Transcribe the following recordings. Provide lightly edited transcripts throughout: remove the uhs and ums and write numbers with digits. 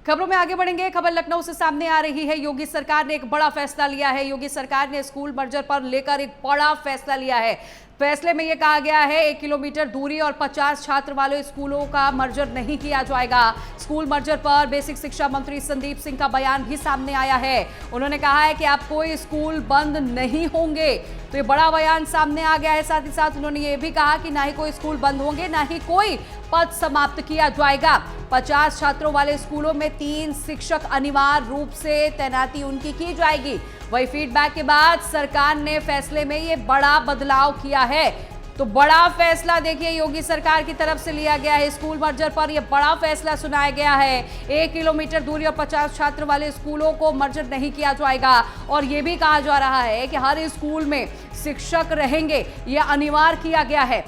खबरों में आगे बढ़ेंगे। खबर लखनऊ से सामने आ रही है। योगी सरकार ने एक बड़ा फैसला लिया है। योगी सरकार ने स्कूल मर्जर पर लेकर एक बड़ा फैसला लिया है। फैसले में यह कहा गया है 1 किलोमीटर दूरी और 50 छात्र वाले स्कूलों का मर्जर नहीं किया जाएगा। स्कूल मर्जर पर बेसिक शिक्षा मंत्री संदीप सिंह का बयान भी सामने आया है। उन्होंने कहा है कि अब कोई स्कूल बंद नहीं होंगे। तो ये बड़ा बयान सामने आ गया है। साथ ही साथ उन्होंने ये भी कहा कि ना ही कोई स्कूल बंद होंगे, ना ही कोई पद समाप्त किया जाएगा। 50 छात्रों वाले स्कूलों में 3 शिक्षक अनिवार्य रूप से तैनाती उनकी की जाएगी। वही फीडबैक के बाद सरकार ने फैसले में ये बड़ा बदलाव किया है। तो बड़ा फैसला देखिए योगी सरकार की तरफ से लिया गया है। स्कूल मर्जर पर यह बड़ा फैसला सुनाया गया है। 1 किलोमीटर दूरी और 50 छात्र वाले स्कूलों को मर्जर नहीं किया जाएगा। और यह भी कहा जा रहा है कि हर स्कूल में शिक्षक रहेंगे, यह अनिवार्य किया गया है।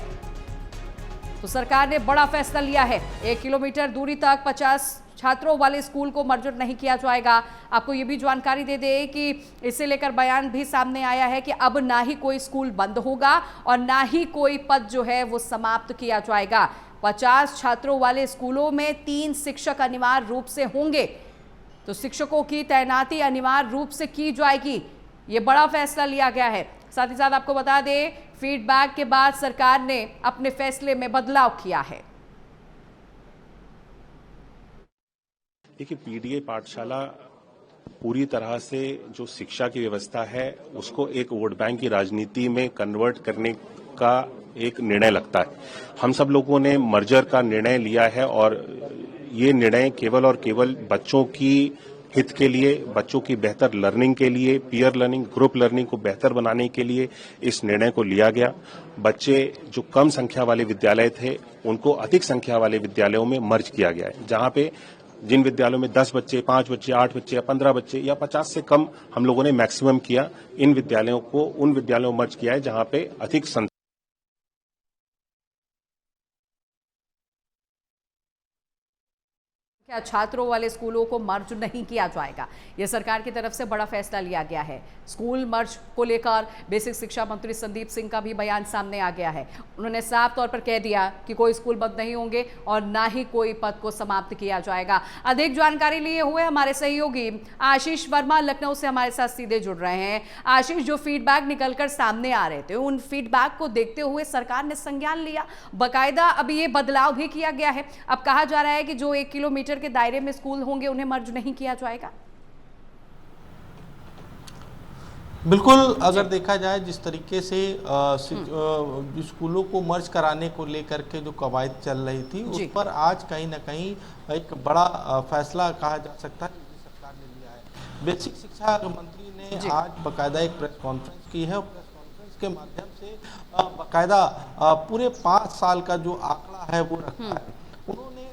तो सरकार ने बड़ा फैसला लिया है। 1 किलोमीटर दूरी तक 50 छात्रों वाले स्कूल को मर्जर नहीं किया जाएगा। आपको ये भी जानकारी दे दें कि इसे लेकर बयान भी सामने आया है कि अब ना ही कोई स्कूल बंद होगा और ना ही कोई पद जो है वो समाप्त किया जाएगा। 50 छात्रों वाले स्कूलों में 3 शिक्षक अनिवार्य रूप से होंगे। तो शिक्षकों की तैनाती अनिवार्य रूप से की जाएगी। ये बड़ा फैसला लिया गया है। साथ ही साथ आपको बता दें फीडबैक के बाद सरकार ने अपने फैसले में बदलाव किया है। देखिए, पीडीए पाठशाला पूरी तरह से जो शिक्षा की व्यवस्था है उसको एक वोट बैंक की राजनीति में कन्वर्ट करने का एक निर्णय लगता है। हम सब लोगों ने मर्जर का निर्णय लिया है और ये निर्णय केवल और केवल बच्चों की हित के लिए, बच्चों की बेहतर लर्निंग के लिए, पीयर लर्निंग, ग्रुप लर्निंग को बेहतर बनाने के लिए इस निर्णय को लिया गया। बच्चे जो कम संख्या वाले विद्यालय थे उनको अधिक संख्या वाले विद्यालयों में मर्ज किया गया है। जहां पे जिन विद्यालयों में 10 बच्चे, 5 बच्चे, 8 बच्चे या 15 बच्चे या 50 से कम हम लोगों ने मैक्सिमम किया, इन विद्यालयों को उन विद्यालयों में मर्ज किया है जहां पे अधिक क्या छात्रों वाले स्कूलों को मर्ज नहीं किया जाएगा। यह सरकार की तरफ से बड़ा फैसला लिया गया है। स्कूल मर्ज को लेकर बेसिक शिक्षा मंत्री संदीप सिंह का भी बयान सामने आ गया है। उन्होंने साफ तौर पर कह दिया कि कोई स्कूल बंद नहीं होंगे और ना ही कोई पद को समाप्त किया जाएगा। अधिक जानकारी लिए हुए हमारे सहयोगी आशीष वर्मा लखनऊ से हमारे साथ सीधे जुड़ रहे हैं। आशीष, जो फीडबैक निकलकर सामने आ रहे थे उन फीडबैक को देखते हुए सरकार ने संज्ञान लिया, बाकायदा अभी ये बदलाव भी किया गया है। अब कहा जा रहा है कि जो 1 किलोमीटर के दायरे में स्कूल होंगे उन्हें मर्ज नहीं किया जाएगा। बिल्कुल, अगर देखा जाए जिस तरीके से स्कूलों को मर्ज कराने को लेकर के जो कवायद चल रही थी उस पर आज कहीं ना कहीं एक बड़ा फैसला कहा जा सकता है सरकार ने लिया है। बेसिक शिक्षा मंत्री ने आज बाकायदा एक प्रेस कॉन्फ्रेंस की है। प्रेस कॉन्फ्रेंस के माध्यम से बाकायदा पूरे 5 साल का जो आंकड़ा है वो रखा है। उन्होंने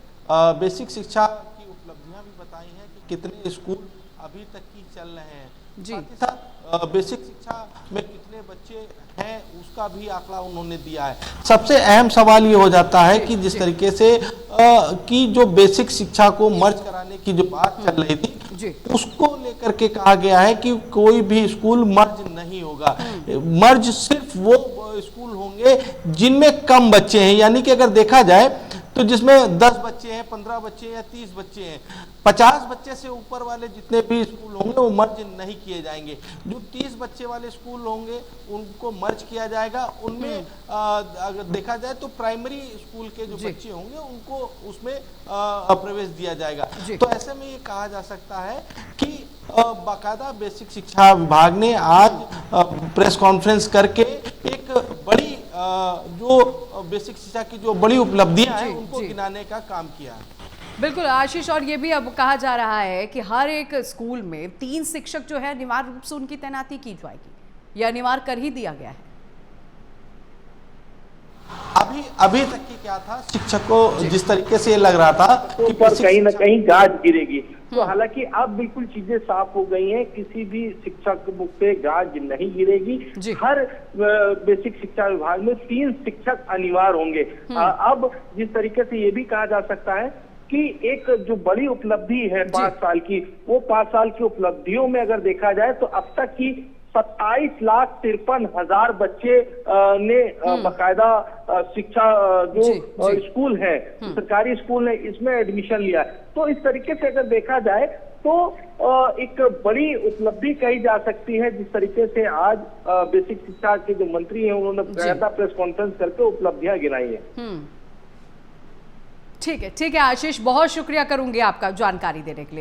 बेसिक शिक्षा की उपलब्धियां भी बताई हैं कि कितने स्कूल अभी तक की चल रहे हैं। साथ ही साथ बेसिक शिक्षा में कितने बच्चे हैं उसका भी आंकड़ा उन्होंने दिया है। सबसे अहम सवाल ये हो जाता है कि जिस तरीके से कि जो बेसिक शिक्षा को मर्ज कराने की जो बात चल रही थी उसको लेकर के कहा गया है कि कोई भी स्कूल मर्ज नहीं होगा। मर्ज सिर्फ वो स्कूल होंगे जिनमें कम बच्चे हैं, यानी कि अगर देखा जाए तो जिसमें 10 बच्चे हैं, 15 बच्चे या 30 बच्चे हैं, 50 बच्चे से ऊपर वाले जितने भी स्कूल होंगे वो मर्ज नहीं किए जाएंगे। जो 30 बच्चे वाले स्कूल होंगे उनको मर्ज किया जाएगा। उनमें अगर देखा जाए तो प्राइमरी स्कूल के जो बच्चे होंगे उनको उसमें प्रवेश दिया जाएगा। तो ऐसे में ये कहा जा सकता है कि बाकायदा बेसिक शिक्षा विभाग ने आज प्रेस कॉन्फ्रेंस करके एक बड़ी जो बेसिक शिक्षा की जो बड़ी उपलब्धियां हैं उनको गिनाने का काम किया है। बिल्कुल आशीष, और ये भी अब कहा जा रहा है कि हर एक स्कूल में 3 शिक्षक जो है अनिवार्य रूप से उनकी तैनाती की जाएगी। यह अनिवार्य कर ही दिया गया है। अभी तक की क्या था, शिक्षकों जिस तरीके से ये लग रहा था कि पर कहीं ना कहीं गाज गिरेगी। तो हालांकि अब बिल्कुल चीजें साफ हो गई हैं, किसी भी शिक्षक पे गाज नहीं गिरेगी। हर बेसिक शिक्षा विभाग में 3 शिक्षक अनिवार्य होंगे। अब जिस तरीके से ये भी कहा जा सकता है कि एक जो बड़ी उपलब्धि है 5 साल की, वो 5 साल की उपलब्धियों में अगर देखा जाए तो अब तक की 27,53,000 बच्चे ने बाकायदा शिक्षा जो स्कूल है, सरकारी स्कूल है, इसमें एडमिशन लिया है। तो इस तरीके से अगर देखा जाए तो एक बड़ी उपलब्धि कही जा सकती है, जिस तरीके से आज बेसिक शिक्षा के जो मंत्री हैं उन्होंने बाकायदा प्रेस कॉन्फ्रेंस करके उपलब्धियां गिनाई है। ठीक है आशीष, बहुत शुक्रिया करूंगी आपका जानकारी देने के लिए।